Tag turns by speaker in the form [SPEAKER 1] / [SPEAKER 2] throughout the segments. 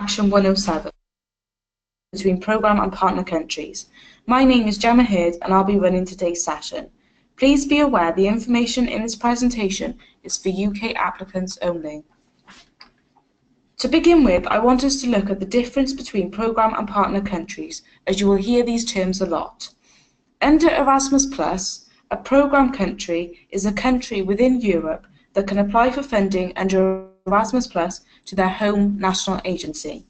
[SPEAKER 1] Action 107 between programme and partner countries. My name is Gemma Heard and I'll be running today's session. Please be aware the information in this presentation is for UK applicants only. To begin with, I want us to look at the difference between programme and partner countries, as you will hear these terms a lot. Under Erasmus+, a programme country is a country within Europe that can apply for funding under Erasmus+ to their home national agency.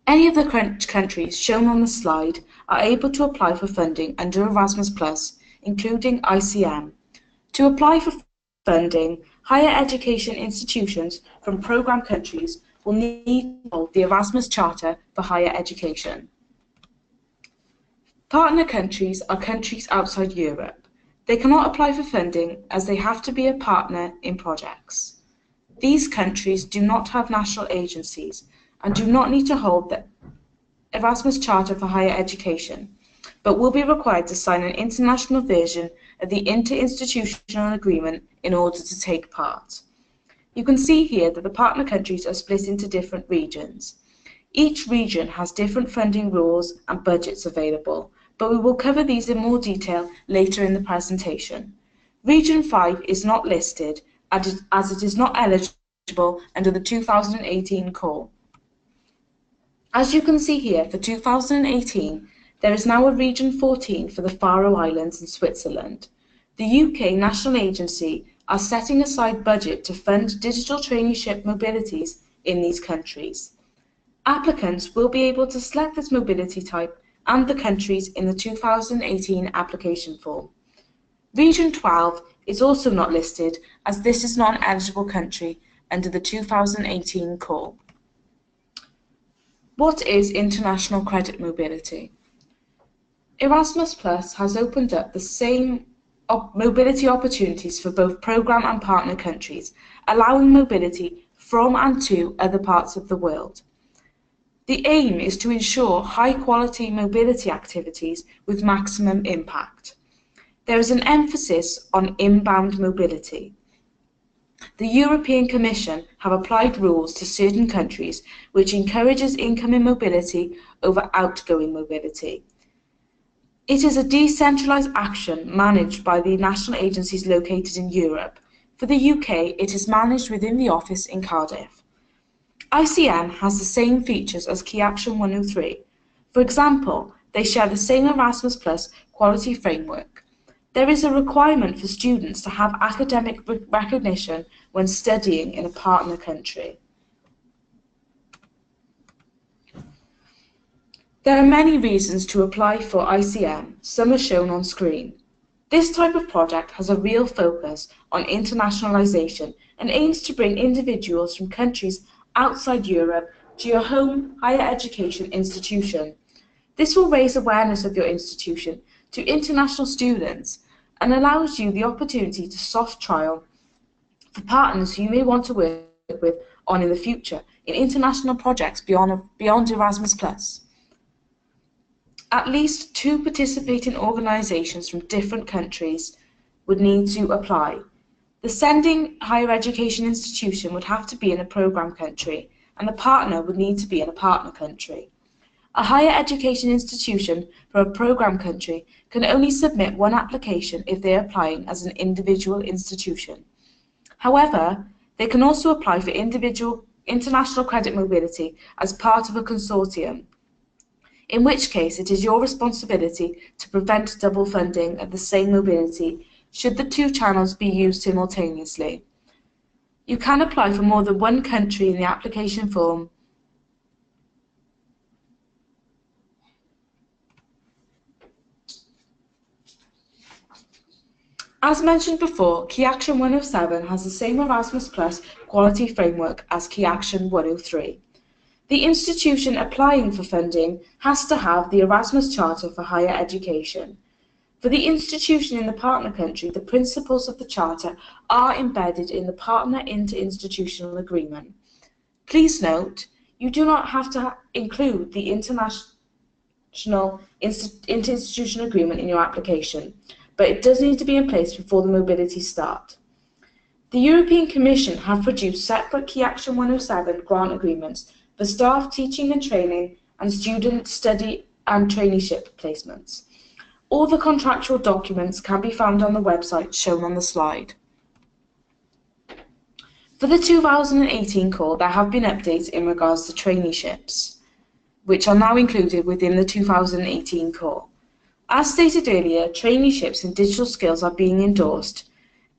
[SPEAKER 1] Any of the countries shown on the slide are able to apply for funding under Erasmus+, including ICM. To apply for funding, higher education institutions from programme countries will need to hold the Erasmus Charter for Higher Education. Partner countries are countries outside Europe. They cannot apply for funding as they have to be a partner in projects. These countries do not have national agencies and do not need to hold the Erasmus Charter for Higher Education, but will be required to sign an international version of the interinstitutional agreement in order to take part. You can see here that the partner countries are split into different regions. Each region has different funding rules and budgets available, but we will cover these in more detail later in the presentation. Region 5 is not listed as it is not eligible under the 2018 call. As you can see here, for 2018, there is now a Region 14 for the Faroe Islands and Switzerland. The UK National Agency are setting aside budget to fund digital traineeship mobilities in these countries. Applicants will be able to select this mobility type and the countries in the 2018 application form. Region 12 is also not listed as this is not an eligible country under the 2018 call. What is international credit mobility? Erasmus+ has opened up the same mobility opportunities for both programme and partner countries, allowing mobility from and to other parts of the world. The aim is to ensure high-quality mobility activities with maximum impact. There is an emphasis on inbound mobility. The European Commission have applied rules to certain countries which encourages incoming mobility over outgoing mobility. It is a decentralised action managed by the national agencies located in Europe. For the UK, it is managed within the office in Cardiff. ICM has the same features as Key Action 103. For example, they share the same Erasmus+ quality framework. There is a requirement for students to have academic recognition when studying in a partner country. There are many reasons to apply for ICM, some are shown on screen. This type of project has a real focus on internationalisation and aims to bring individuals from countries outside Europe to your home higher education institution. This will raise awareness of your institution to international students and allows you the opportunity to soft trial for partners who you may want to work with in the future in international projects beyond Erasmus+. At least 2 participating organisations from different countries would need to apply. The sending higher education institution would have to be in a programme country, and the partner would need to be in a partner country. A higher education institution for a programme country can only submit one application if they are applying as an individual institution. However, they can also apply for individual international credit mobility as part of a consortium, in which case it is your responsibility to prevent double funding of the same mobility should the 2 channels be used simultaneously. You can apply for more than one country in the application form. As mentioned before, Key Action 107 has the same Erasmus+ quality framework as Key Action 103. The institution applying for funding has to have the Erasmus Charter for Higher Education. For the institution in the partner country, the principles of the Charter are embedded in the Partner Interinstitutional Agreement. Please note, you do not have to include the Interinstitutional Agreement in your application, but it does need to be in place before the mobility start. The European Commission have produced separate Key Action 107 grant agreements for staff teaching and training and student study and traineeship placements. All the contractual documents can be found on the website shown on the slide. For the 2018 call, there have been updates in regards to traineeships, which are now included within the 2018 call. As stated earlier, traineeships in digital skills are being endorsed.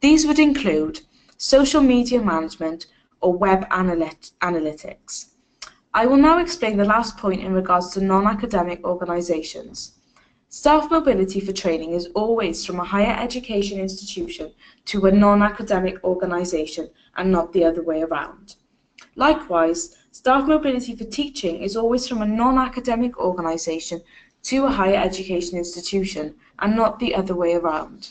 [SPEAKER 1] These would include social media management or web analytics. I will now explain the last point in regards to non-academic organisations. Staff mobility for training is always from a higher education institution to a non-academic organisation and not the other way around. Likewise, staff mobility for teaching is always from a non-academic organisation to a higher education institution and not the other way around.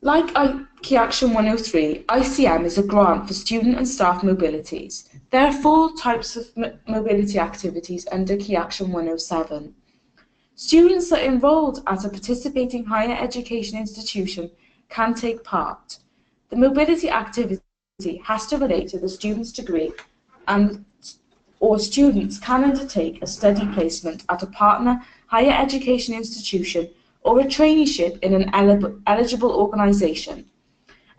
[SPEAKER 1] Like Key Action 103, ICM is a grant for student and staff mobilities. There are 4 types of mobility activities under Key Action 107. Students that are enrolled at a participating higher education institution can take part. The mobility activity has to relate to the student's degree or students can undertake a study placement at a partner higher education institution or a traineeship in an eligible organisation.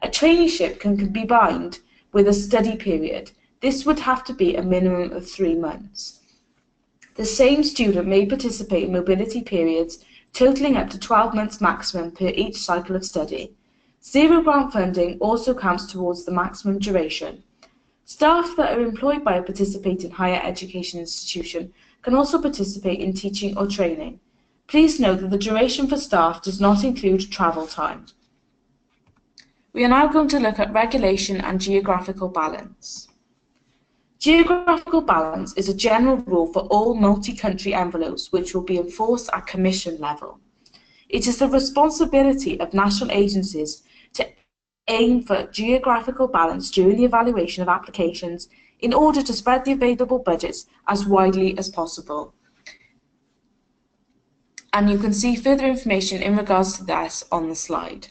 [SPEAKER 1] A traineeship can be combined with a study period. This would have to be a minimum of 3 months. The same student may participate in mobility periods totaling up to 12 months maximum per each cycle of study. Zero grant funding also counts towards the maximum duration. Staff that are employed by a participating higher education institution can also participate in teaching or training. Please note that the duration for staff does not include travel time. We are now going to look at regulation and geographical balance. Geographical balance is a general rule for all multi-country envelopes which will be enforced at Commission level. It is the responsibility of national agencies to aim for geographical balance during the evaluation of applications in order to spread the available budgets as widely as possible. And you can see further information in regards to this on the slide.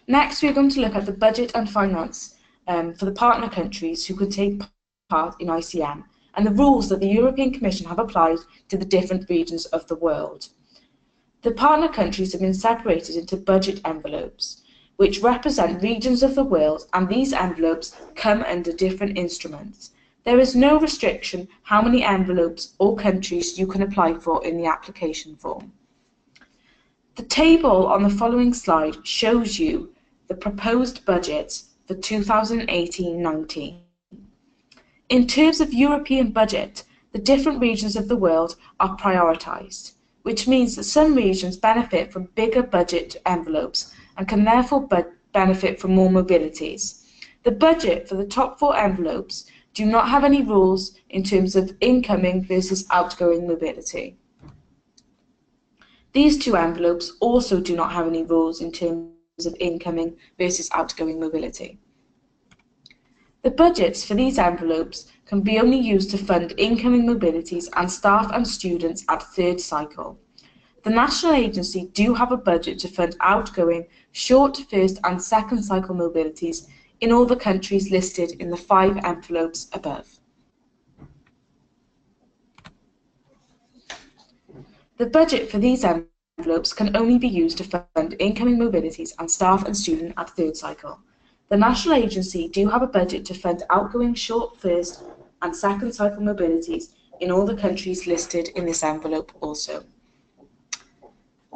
[SPEAKER 1] Next, we are going to look at the budget and finance for the partner countries who could take part in ICM and the rules that the European Commission have applied to the different regions of the world. The partner countries have been separated into budget envelopes, which represent regions of the world, and these envelopes come under different instruments. There is no restriction how many envelopes or countries you can apply for in the application form. The table on the following slide shows you the proposed budgets for 2018-19. In terms of European budget, the different regions of the world are prioritised, which means that some regions benefit from bigger budget envelopes and can therefore benefit from more mobilities. The budget for the top 4 envelopes do not have any rules in terms of incoming versus outgoing mobility. These 2 envelopes also do not have any rules in terms of incoming versus outgoing mobility. The budgets for these envelopes can be only used to fund incoming mobilities and staff and students at 3rd cycle. The national agency do have a budget to fund outgoing short, 1st and 2nd cycle mobilities in all the countries listed in the 5 envelopes above. The budget for these envelopes can only be used to fund incoming mobilities and staff and student at 3rd cycle. The national agency do have a budget to fund outgoing short, 1st and 2nd cycle mobilities in all the countries listed in this envelope also.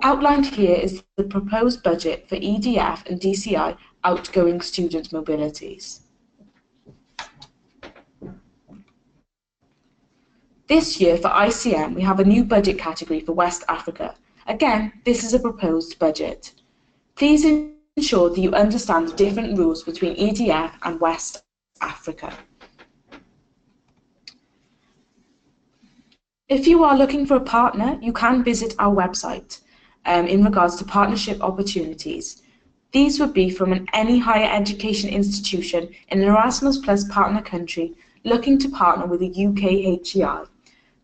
[SPEAKER 1] Outlined here is the proposed budget for EDF and DCI outgoing student mobilities. This year for ICM we have a new budget category for West Africa. Again, this is a proposed budget. Please ensure that you understand the different rules between EDF and West Africa. If you are looking for a partner, you can visit our website in regards to partnership opportunities. These would be from any higher education institution in an Erasmus Plus partner country looking to partner with a UK HEI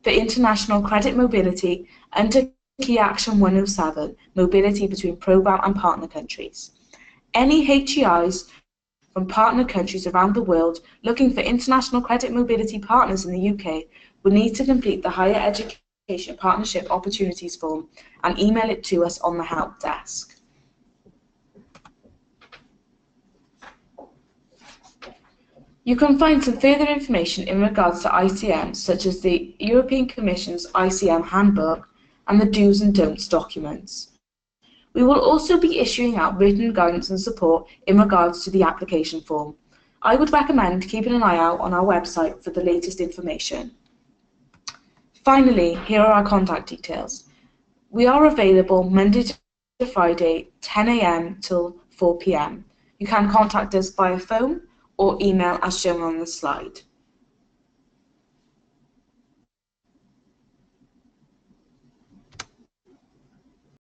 [SPEAKER 1] for international credit mobility under Key Action 107, mobility between programme and partner countries. Any HEIs from partner countries around the world looking for international credit mobility partners in the UK will need to complete the Higher Education Partnership Opportunities form and email it to us on the help desk. You can find some further information in regards to ICM, such as the European Commission's ICM Handbook and the Do's and Don'ts documents. We will also be issuing out written guidance and support in regards to the application form. I would recommend keeping an eye out on our website for the latest information. Finally, here are our contact details. We are available Monday to Friday, 10 AM till 4 PM. You can contact us via phone or email as shown on the slide.